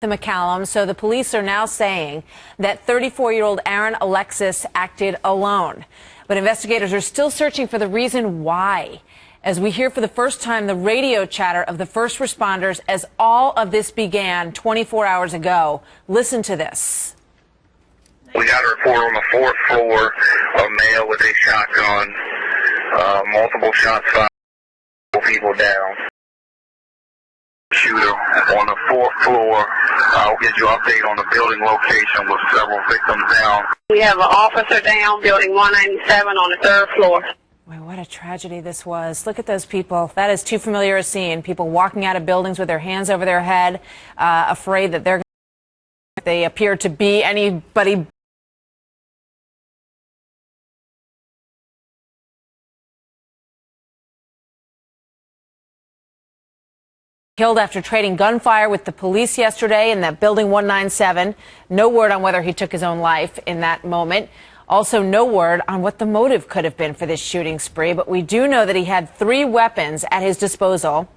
The McCallum. So the police are now saying that 34-year-old Aaron Alexis acted alone. But investigators are still searching for the reason why. As we hear for the first time the radio chatter of the first responders as all of this began 24 hours ago. Listen to this. We got a report on the 4th floor, a male with a shotgun, multiple shots fired, people down. Shooter on the 4th floor. I'll get you an update on the building location with several victims down. We have an officer down, building 197 on the 3rd floor. Boy, what a tragedy this was. Look at those people. That is too familiar a scene. People walking out of buildings with their hands over their head, afraid that they appear to be anybody. Killed after trading gunfire with the police yesterday in that building 197. No word on whether he took his own life in that moment. Also, no word on what the motive could have been for this shooting spree. But we do know that he had 3 weapons at his disposal,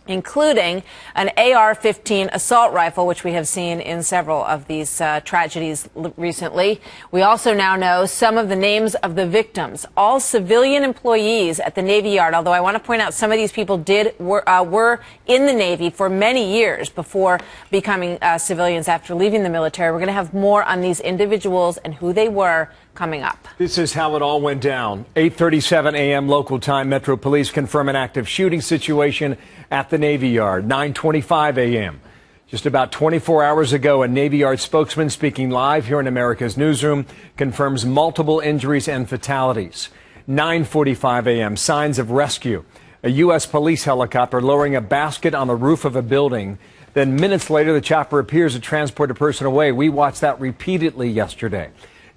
including an AR-15 assault rifle, which we have seen in several of these tragedies recently. We also now know some of the names of the victims, all civilian employees at the Navy Yard, although I want to point out some of these people were in the Navy for many years before becoming civilians after leaving the military. We're going to have more on these individuals and who they were coming up. This is how it all went down. 8:37 a.m. local time. Metro Police confirm an active shooting situation at the Navy Yard. 9:25 a.m. Just about 24 hours ago, a Navy Yard spokesman speaking live here in America's Newsroom confirms multiple injuries and fatalities. 9:45 a.m. Signs of rescue. A U.S. police helicopter lowering a basket on the roof of a building. Then minutes later, the chopper appears to transport a person away. We watched that repeatedly yesterday.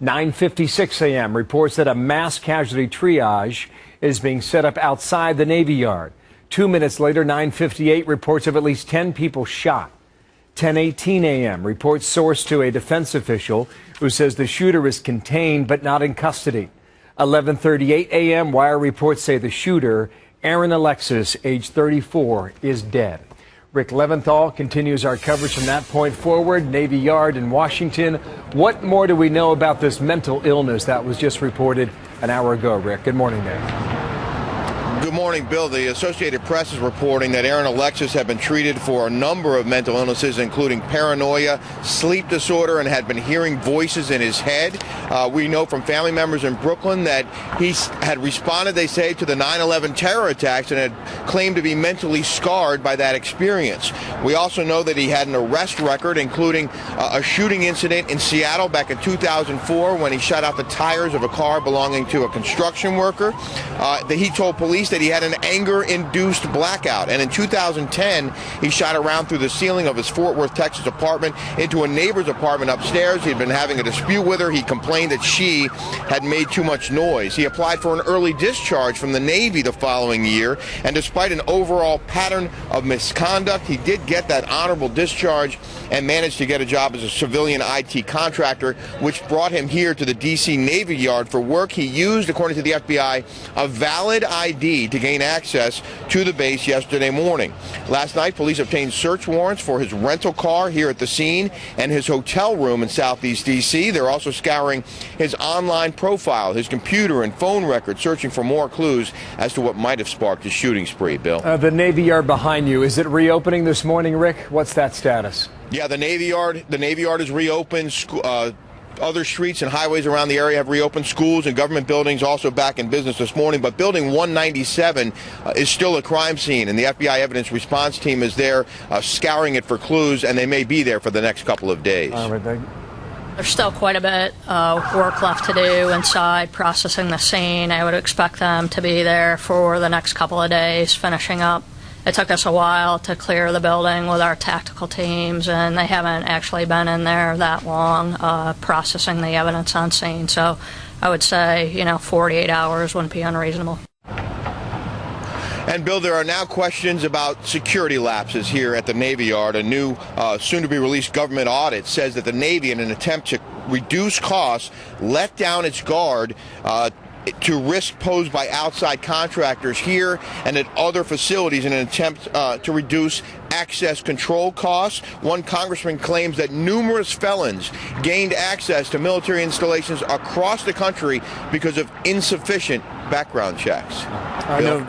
9:56 a.m. reports that a mass casualty triage is being set up outside the Navy Yard. 2 minutes later, 9:58, reports of at least 10 people shot. 10:18 a.m. reports sourced to a defense official who says the shooter is contained but not in custody. 11:38 a.m. wire reports say the shooter, Aaron Alexis, age 34, is dead. Rick Leventhal continues our coverage from that point forward. Navy Yard in Washington. What more do we know about this mental illness that was just reported an hour ago, Rick? Good morning there. Good morning, Bill. The Associated Press is reporting that Aaron Alexis had been treated for a number of mental illnesses, including paranoia, sleep disorder, and had been hearing voices in his head. We know from family members in Brooklyn that he had responded, they say, to the 9/11 terror attacks and had claimed to be mentally scarred by that experience. We also know that he had an arrest record, including a shooting incident in Seattle back in 2004 when he shot out the tires of a car belonging to a construction worker. He told police that he had an anger-induced blackout, and in 2010 he shot a round through the ceiling of his Fort Worth, Texas apartment into a neighbor's apartment upstairs. He had been having a dispute with her. He complained that she had made too much noise. He applied for an early discharge from the Navy the following year, and despite an overall pattern of misconduct, he did get that honorable discharge and managed to get a job as a civilian IT contractor, which brought him here to the D.C. Navy Yard for work. He used, according to the FBI, a valid ID to gain access to the base yesterday morning. Last night, police obtained search warrants for his rental car here at the scene and his hotel room in Southeast D.C. They're also scouring his online profile, his computer and phone records, searching for more clues as to what might have sparked his shooting spree, Bill. The Navy Yard behind you, is it reopening this morning, Rick? What's that status? Yeah, the Navy Yard is reopened. Other streets and highways around the area have reopened. Schools and government buildings also back in business this morning. But building 197 is still a crime scene, and the FBI evidence response team is there scouring it for clues, and they may be there for the next couple of days. There's still quite a bit of work left to do inside processing the scene. I would expect them to be there for the next couple of days finishing up. It took us a while to clear the building with our tactical teams, and they haven't actually been in there that long processing the evidence on scene. So I would say, 48 hours wouldn't be unreasonable. And, Bill, there are now questions about security lapses here at the Navy Yard. A new, soon-to-be-released government audit says that the Navy, in an attempt to reduce costs, let down its guard to risk posed by outside contractors here and at other facilities in an attempt to reduce access control costs. One congressman claims that numerous felons gained access to military installations across the country because of insufficient background checks. I know.